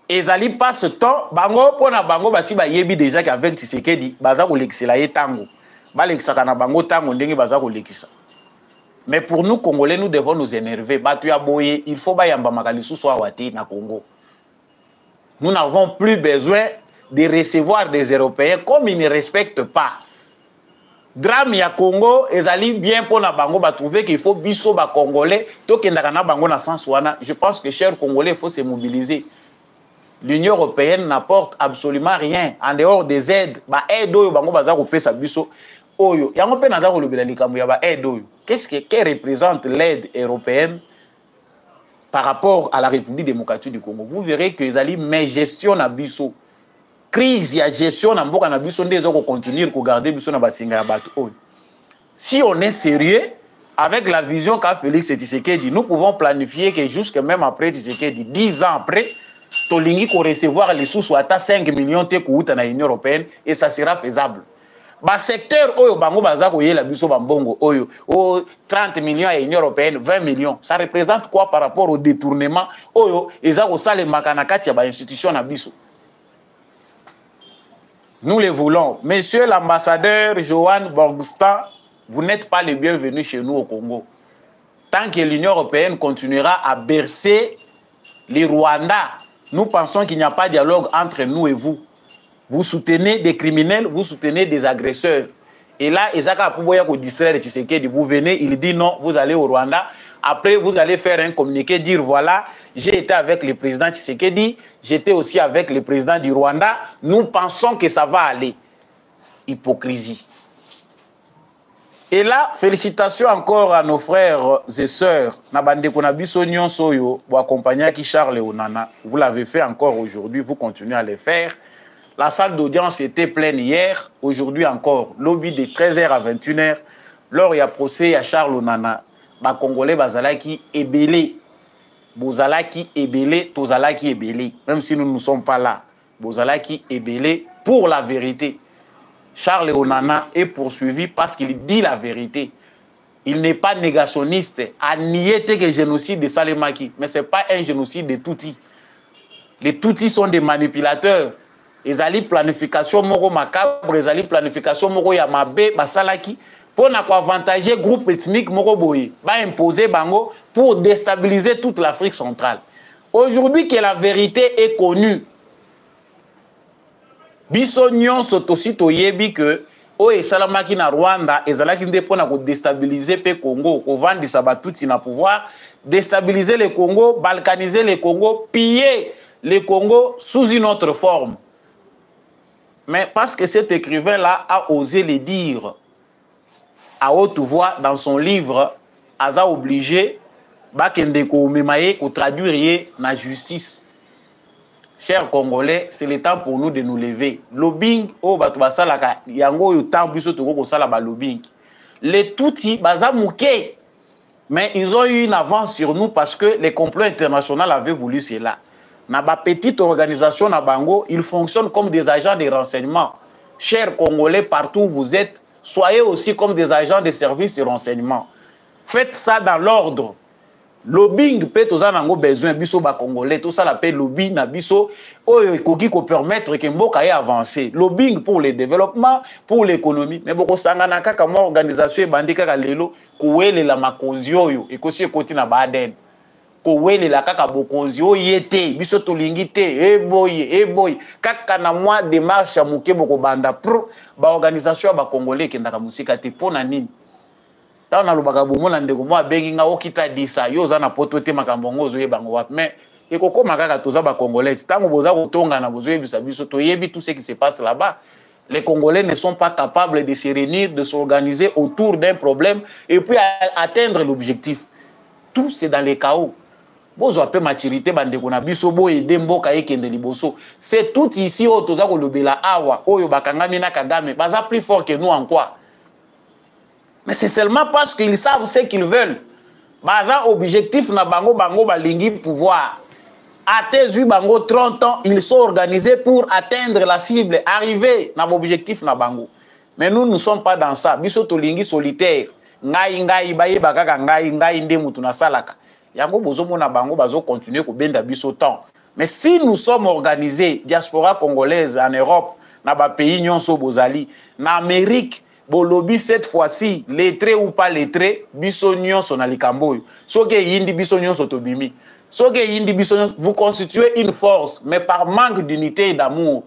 Ezali passe-temps, bango pona bango basi ba yebi déjà qu'avec Tshisekedi, baza ko lekisela ye tango. Ba lekisaka na bango tango ndenge baza ko lekisa. Mais pour nous, Congolais, nous devons nous énerver. Il faut que na Congo. Nous n'avons plus besoin de recevoir des Européens comme ils ne respectent pas. Drame ya Congo, ils allaient bien pour na bango trouver qu'il faut biso ba Congolais. Je pense que, chers Congolais, il faut se mobiliser. L'Union européenne n'apporte absolument rien en dehors des aides. Ba aide oyo bango baza ko pesa biso oyo. Yango pe naza ko lobela likambo ya ba aide oyo. que représente l'aide européenne par rapport à la République démocratique du Congo? Vous verrez que les mais gestion na biso. Crise, il y a gestion na mboka na biso ndezo ko continuer ko garder biso na basinga ya bato. Si on est sérieux, avec la vision qu'a Félix Tshisekedi, nous pouvons planifier que jusque même après Tshisekedi, 10 ans après, Tolingi qu'on recevoir les sous soit à 5 millions de coûts dans l'Union européenne et ça sera faisable. Ba secteur oyo bango bazako yela biso bambongo oyo 30 millions à l'Union européenne, 20 millions. Ça représente quoi par rapport au détournement oyo ezako sale makana kati ya ba institution na biso. Nous les voulons. Monsieur l'ambassadeur Johan Borgstan, vous n'êtes pas les bienvenus chez nous au Congo. Tant que l'Union européenne continuera à bercer les Rwandais, nous pensons qu'il n'y a pas de dialogue entre nous et vous. Vous soutenez des criminels, vous soutenez des agresseurs. Et là, Ezaka Pouboya ko distraire Tshisekedi, vous venez, il dit non, vous allez au Rwanda. Après, vous allez faire un communiqué, dire voilà, j'ai été avec le président Tshisekedi, j'étais aussi avec le président du Rwanda. Nous pensons que ça va aller. Hypocrisie. Et là, félicitations encore à nos frères et sœurs. Nabande Konabiso Nyonsoyo, vous accompagnez qui Charles Onana. Vous l'avez fait encore aujourd'hui, vous continuez à le faire. La salle d'audience était pleine hier, aujourd'hui encore. Lobby de 13h à 21h. Lors il y a procès à Charles Onana. Les Congolais bazalaki ébélé. Bozalaki ébélé, tozalaki ébélé. Même si nous ne sommes pas là. Bozalaki ébélé pour la vérité. Charles Onana est poursuivi parce qu'il dit la vérité. Il n'est pas négationniste. À nier que génocide de Salemaki. Mais ce n'est pas un génocide de Tutsis. Les Tutsis sont des manipulateurs. Ils ont planification moro macabre, ils ont planification moro yamabe, basalaki, pour avantager groupe ethnique moro boye, ba imposer bango pour déstabiliser toute l'Afrique centrale. Aujourd'hui que la vérité est connue, biso nyonso tosi toyebi que o esalamaki na Rwanda ezalaki nde pona ko déstabiliser pe Congo, ko vandisa batutsi na pouvoir, déstabiliser le Congo, balkaniser le Congo, piller le Congo sous une autre forme. Mais parce que cet écrivain-là a osé le dire à haute voix dans son livre, il a obligé de traduire la justice. Chers Congolais, c'est le temps pour nous de nous lever. Lobbying, les Tutsis, mais ils ont eu une avance sur nous parce que les complots internationaux avaient voulu cela. Dans ma petite organisation na Bango, ils fonctionnent comme des agents de renseignement. Chers Congolais, partout où vous êtes, soyez aussi comme des agents de services de renseignement. Faites ça dans l'ordre. Lobbying peut tous en besoin biso ba Congolais, tout ça l'appelle lobby na biso oyo koki ko permettre que mboka ait avancé. Lobbying pour le développement, pour l'économie. Mais boko sangana kaka mo organisation bandika ka lelo kuwele la makonzi oyo ekosi ekoti na Baden. Kowele la kaka bokonzi o yete biso tolingi te boy kaka na moi démarche ya muke boko banda pro ba organisation ba congolais kendaka musika te pona nini ta na lobaka bomona ndeko mo abengi nga okita disa yo za na poto te makambo ngozo yebango wapi mais ekokoma kaka toza ba congolais tango boza kotonga na bozo yebisa biso to yebi tout ce qui se passe là-bas. Les Congolais ne sont pas capables de se réunir, de s'organiser autour d'un problème et puis atteindre l'objectif. Tout c'est dans les chaos. Bozo pe maturité bandeko na biso bo ede mboka ekende liboso. C'est tout ici au toza ko lobela awa oyo bakangami na Kagame baza plus fort que nous en quoi. Mais c'est seulement parce qu'ils savent ce qu'ils veulent. Baza objectif na bango balingi pouvoir. À tes yeux bango 30 ans, ils sont organisés pour atteindre la cible, arriver na objectif na bango. Mais nous ne sommes pas dans ça. Biso tolingi solitaire. Ngai baye bakaka ngai nde mutu na salaka. Yango bozo mona bango bazo continuer ko benda biso temps. Mais si nous sommes organisés, diaspora congolaise en Europe, na ba pays nyonso bozali, na Amérique, bolobi cette fois-ci, lettré ou pas lettré, biso nyonso na likambo. Soke yindi biso nyonso tobimi. Soke yindi biso nyonso, vous constituez une force, mais par manque d'unité et d'amour.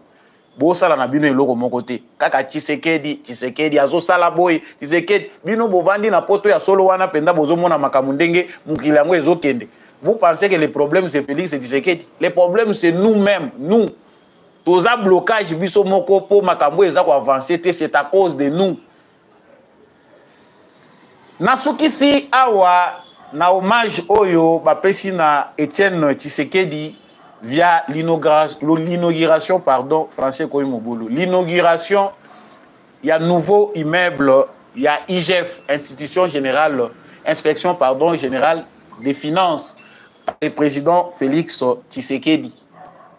Bosala na bino eloko moko te kaka Tshisekedi azo sala boy Tshisekedi bino bovandi na poto ya solo wana penda bozomona makambo ndenge mukili yango ezokende. Vous pensez que le problème c'est Félix Tshisekedi? Le problème c'est nous-mêmes, nous. Toza blocage biso moko po makambo eza ko avancer te, c'est à cause de nous. Nasukisi awa na hommage oyo bapesi na Etienne Tshisekedi via l'inauguration pardon français koyi mobulu l'inauguration il y a nouveau immeuble il y a IGF institution générale inspection pardon générale des finances le président Félix Tshisekedi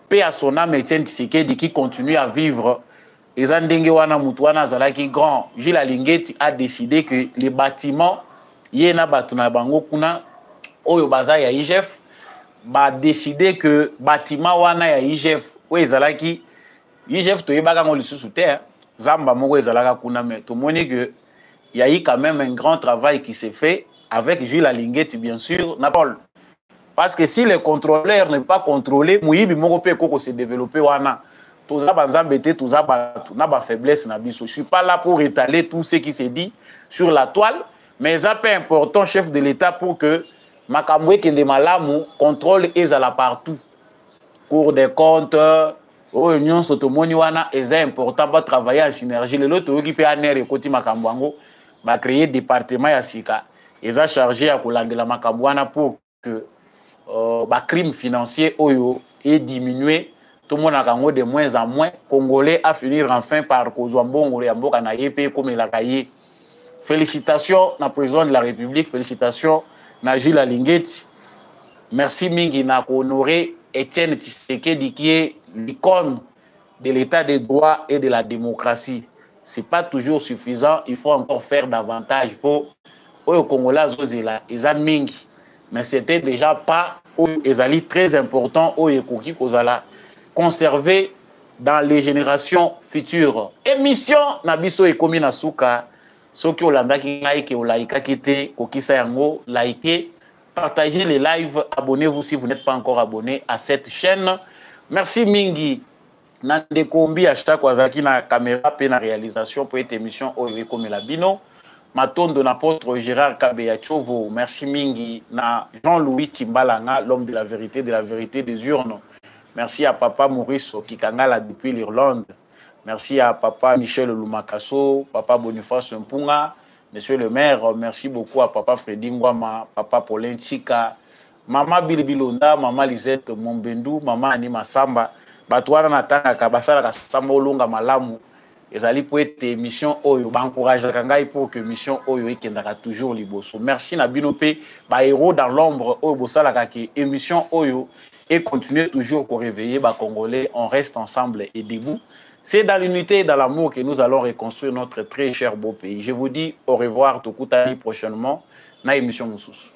paix à son âme Etienne Tshisekedi qui continue à vivre. Ezandenge wana mutuana zalaki grand. Gilles Alingeti a décidé que les bâtiments yena batuna bango kuna oyo baza ya IGF ba décidé que bâtiment wana ya IGF oyo ezalaki IGF toyebaka ngo lisusu te zamba moko ezalaka kuna mais tout moni que il y a eu quand même un grand travail qui s'est fait avec Gilles Alingeti bien sûr na Paul. Parce que si le contrôleur n'est pas contrôlé, muyibi moko pe koko se développer wana. Tous ça banzambete, tous ça na ba faiblesse na biso. Je suis pas là pour étaler tout ce qui s'est dit sur la toile, mais ça peu important chef de l'État pour que makamwe kende malamu contrôle ezala partout. Cour des comptes, union sotomoni wana est important pas travailler en synergie. Le lot qui peut aner ekoti makambwango ba créer département ya sika. Eza chargé à kolandela makambwana pour que ba crime financier oyo est diminué. Tout le monde a de moins en moins. Congolais à finir enfin par Kozouambongo et Amboka na yépé comme il a caillé. Félicitations na président de la République, félicitations na Gilles Alingeti. Merci mingi na honoré Etienne Tshisekedi qui est l'icône de l'état des droits et de la démocratie. C'est pas toujours suffisant, il faut encore faire davantage pour les Congolais zozela eza mingi. Mais c'était déjà pas ezali très important au ekoki kozala conservé dans les générations futures. Émission Nabiso et Komina Souka. Ceux qui ont like ou like kite, kokisa yango, likez, partagez les lives, abonnez-vous si vous n'êtes pas encore abonné à cette chaîne. Merci Mingi. Nande Kombi hashtag Wazaki na caméra pe na réalisation pour cette émission Oyo Komela Bino. Maton de l'apôtre Gérard Kabeyachovo. Merci Mingi na Jean-Louis Timbalanga, l'homme de la vérité des urnes. Merci à Papa Maurice Kikangala depuis l'Irlande. Merci à Papa Michel Lumakaso, Papa Boniface Mpunga, Monsieur le maire. Merci beaucoup à Papa Freddy Ngwama, Papa Paulin Chika, Maman Bilibilonda, Maman Lisette Mombendu, Maman Anima Samba. Batouana Natanga Kabasala Kasamba Olunga Malamu. Ezali pour être émission Oyo. Encourage Kangai pour que mission Oyo Kendaka toujours liboso. Merci Nabinope, ba héros dans l'ombre Oyo Bosala Kaki, émission Oyo. Et continuer toujours qu'on réveille les Congolais, on reste ensemble et debout. C'est dans l'unité et dans l'amour que nous allons reconstruire notre très cher beau pays. Je vous dis au revoir, Tokutani prochainement, na émission Moussous.